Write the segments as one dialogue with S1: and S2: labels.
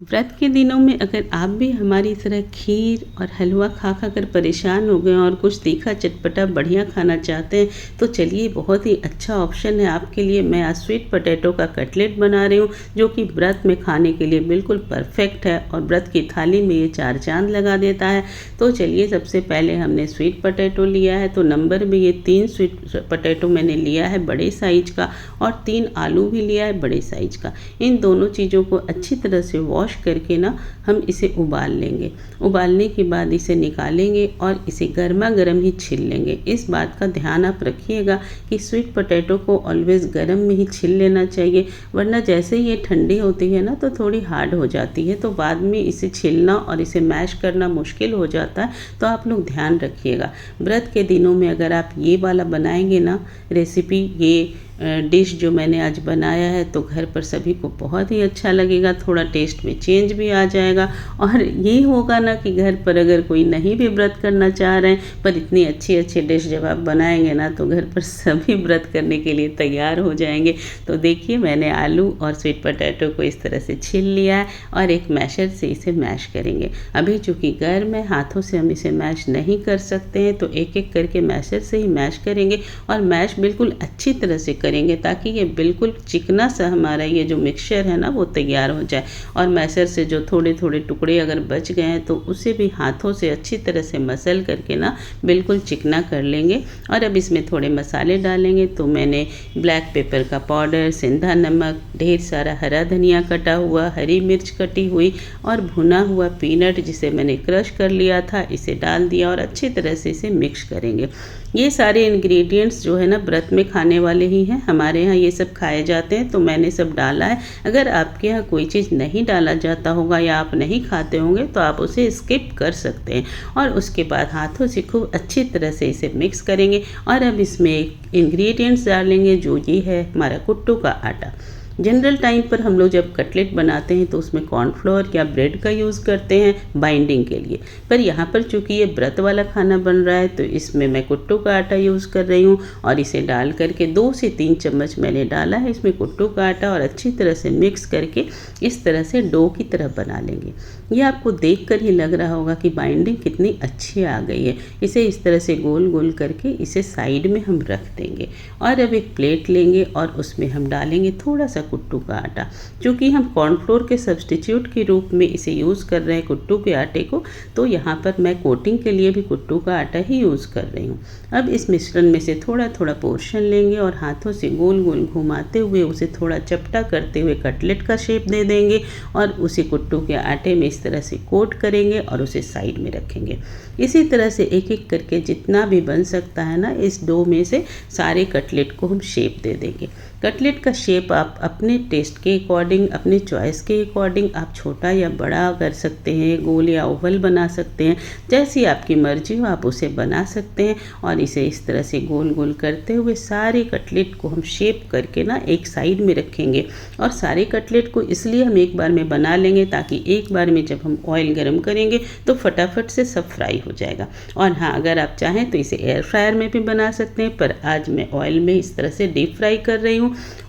S1: व्रत के दिनों में अगर आप भी हमारी तरह खीर और हलवा खा खा कर परेशान हो गए और कुछ तीखा चटपटा बढ़िया खाना चाहते हैं तो चलिए बहुत ही अच्छा ऑप्शन है आपके लिए। मैं आज स्वीट पोटैटो का कटलेट बना रही हूँ जो कि व्रत में खाने के लिए बिल्कुल परफेक्ट है और व्रत की थाली में ये 4 चांद लगा देता है। तो चलिए सबसे पहले हमने स्वीट पोटैटो लिया है, तो नंबर में ये 3 स्वीट पोटैटो मैंने लिया है बड़े साइज का, और 3 आलू भी लिया है बड़े साइज का। इन दोनों चीज़ों को अच्छी तरह से वॉश करके ना हम इसे उबाल लेंगे। उबालने के बाद इसे निकालेंगे और इसे गर्मा गर्म ही छील लेंगे। इस बात का ध्यान आप रखिएगा कि स्वीट पोटैटो को ऑलवेज गर्म में ही छील लेना चाहिए, वरना जैसे ही ये ठंडी होती है ना तो थोड़ी हार्ड हो जाती है, तो बाद में इसे छीलना और इसे मैश करना मुश्किल हो जाता है। तो आप लोग ध्यान रखिएगा। व्रत के दिनों में अगर आप ये वाला बनाएंगे ना रेसिपी, ये डिश जो मैंने आज बनाया है, तो घर पर सभी को बहुत ही अच्छा लगेगा। थोड़ा टेस्ट में चेंज भी आ जाएगा और ये होगा ना कि घर पर अगर कोई नहीं भी व्रत करना चाह रहे हैं पर इतनी अच्छी अच्छी डिश जब आप बनाएंगे ना तो घर पर सभी व्रत करने के लिए तैयार हो जाएंगे। तो देखिए मैंने आलू और स्वीट पोटैटो को इस तरह से छील लिया है और एक मैशर से इसे मैश करेंगे। अभी चूँकि गर्म है, हाथों से हम इसे मैश नहीं कर सकते हैं, तो एक एक करके मैशर से ही मैश करेंगे और मैश बिल्कुल अच्छी तरह से करेंगे ताकि ये बिल्कुल चिकना सा हमारा ये जो मिक्सचर है ना वो तैयार हो जाए। और मैशर से जो थोड़े थोड़े टुकड़े अगर बच गए हैं तो उसे भी हाथों से अच्छी तरह से मसल करके ना बिल्कुल चिकना कर लेंगे। और अब इसमें थोड़े मसाले डालेंगे। तो मैंने ब्लैक पेपर का पाउडर, सेंधा नमक, ढेर सारा हरा धनिया कटा हुआ, हरी मिर्च कटी हुई और भुना हुआ पीनट जिसे मैंने क्रश कर लिया था, इसे डाल दिया और अच्छी तरह से इसे मिक्स करेंगे। ये सारे इंग्रेडिएंट्स जो है ना व्रत में खाने वाले ही हैं, हमारे यहाँ ये सब खाए जाते हैं, तो मैंने सब डाला है। अगर आपके यहाँ कोई चीज़ नहीं डाला जाता होगा या आप नहीं खाते होंगे तो आप उसे स्किप कर सकते हैं। और उसके बाद हाथों से खूब अच्छी तरह से इसे मिक्स करेंगे। और अब इसमें एक इंग्रेडिएंट्स डालेंगे जो ये है हमारा कुट्टू का आटा। जनरल टाइम पर हम लोग जब कटलेट बनाते हैं तो उसमें कॉर्नफ्लोर या ब्रेड का यूज़ करते हैं बाइंडिंग के लिए, पर यहाँ पर चूँकि ये व्रत वाला खाना बन रहा है तो इसमें मैं कुट्टू का आटा यूज़ कर रही हूँ। और इसे डाल करके 2 से 3 चम्मच मैंने डाला है इसमें कुट्टू का आटा और अच्छी तरह से मिक्स करके इस तरह से डो की तरह बना लेंगे। ये आपको देख कर ही लग रहा होगा कि बाइंडिंग कितनी अच्छी आ गई है। इसे इस तरह से गोल गोल करके इसे साइड में हम रख देंगे। और अब एक प्लेट लेंगे और उसमें हम डालेंगे थोड़ा सा कुट्टू का आटा। क्योंकि हम कॉर्नफ्लोर के सब्स्टिट्यूट के रूप में इसे यूज़ कर रहे हैं कुट्टू के आटे को, तो यहाँ पर मैं कोटिंग के लिए भी कुट्टू का आटा ही यूज़ कर रही हूँ। अब इस मिश्रण में से थोड़ा थोड़ा पोर्शन लेंगे और हाथों से गोल गोल घुमाते हुए उसे थोड़ा चपटा करते हुए कटलेट का शेप दे देंगे और उसे कुट्टू के आटे में इस तरह से कोट करेंगे और उसे साइड में रखेंगे। इसी तरह से एक एक करके जितना भी बन सकता है ना इस डो में से सारे कटलेट को हम शेप दे देंगे। कटलेट का शेप आप अपने टेस्ट के अकॉर्डिंग, अपने चॉइस के अकॉर्डिंग आप छोटा या बड़ा कर सकते हैं, गोल या ओवल बना सकते हैं, जैसी आपकी मर्जी हो आप उसे बना सकते हैं। और इसे इस तरह से गोल गोल करते हुए सारे कटलेट को हम शेप करके ना एक साइड में रखेंगे। और सारे कटलेट को इसलिए हम एक बार में बना लेंगे ताकि एक बार में जब हम ऑयल गर्म करेंगे तो फटाफट से सब फ्राई हो जाएगा। और हाँ, अगर आप चाहें तो इसे एयर फ्रायर में भी बना सकते हैं, पर आज मैं ऑयल में इस तरह से डीप फ्राई कर रही हूँ।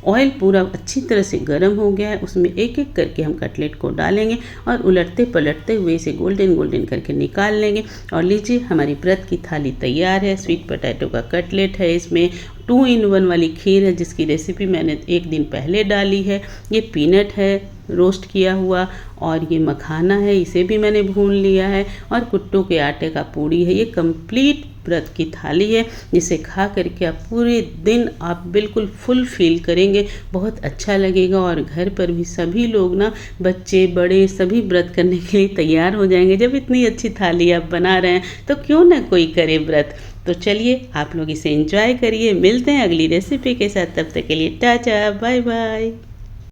S1: ऑयल पूरा अच्छी तरह से गर्म हो गया है, उसमें एक एक करके हम कटलेट को डालेंगे और उलटते पलटते हुए इसे गोल्डन गोल्डन करके निकाल लेंगे। और लीजिए हमारी व्रत की थाली तैयार है। स्वीट पोटैटो का कटलेट है, इसमें 2 in 1 वाली खीर है जिसकी रेसिपी मैंने एक दिन पहले डाली है, ये पीनट है रोस्ट किया हुआ, और ये मखाना है इसे भी मैंने भून लिया है, और कुट्टू के आटे का पूड़ी है। ये कंप्लीट व्रत की थाली है जिसे खा करके आप पूरे दिन आप बिल्कुल फुल फील करेंगे, बहुत अच्छा लगेगा। और घर पर भी सभी लोग ना, बच्चे बड़े सभी व्रत करने के लिए तैयार हो जाएंगे। जब इतनी अच्छी थाली आप बना रहे हैं तो क्यों ना कोई करे व्रत। तो चलिए आप लोग इसे एंजॉय करिए। मिलते हैं अगली रेसिपी के साथ, तब तक के लिए टाटा बाय बाय।